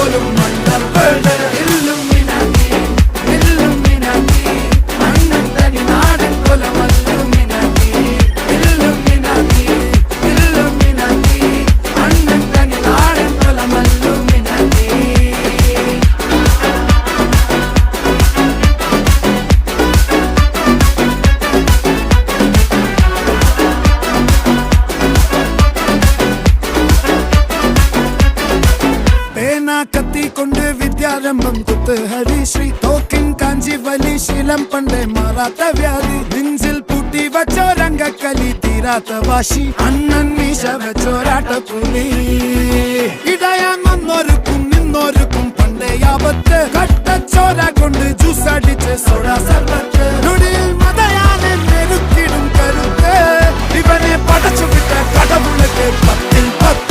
പോലും മണ്ടപ്പേട് Illuminati Illuminati അണ്ണൻ തനി നാടൻ കൊലമല്ലുമിനാറ്റി ഇല്ലുമിനാറ്റി ഇല്ലുമിനാറ്റി അണ്ണൻ തനി നാടൻ കൊലമല്ലുമിനാറ്റി. കത്തി കൊണ്ട് വിദ്യാരംഭം കുത്ത് ഹരിശ്രീ തോക്കിൻ കാഞ്ചി വലി ശീലം പണ്ടേ മാറാത്ത വ്യാധി നെഞ്ചിൽ പൂട്ടി വച്ചോരംഗക്കലി തീരാത്ത വാശി അണ്ണൻ മീശ വെച്ചോരാട്ട പുലി ഇടയാൻ വന്നോർക്കും നിന്നോർക്കും പണ്ടേ ആപത്ത് കട്ടച്ചോര കൊണ്ട് ജ്യൂസ് അടിച്ച് സോഡ സർബത്ത്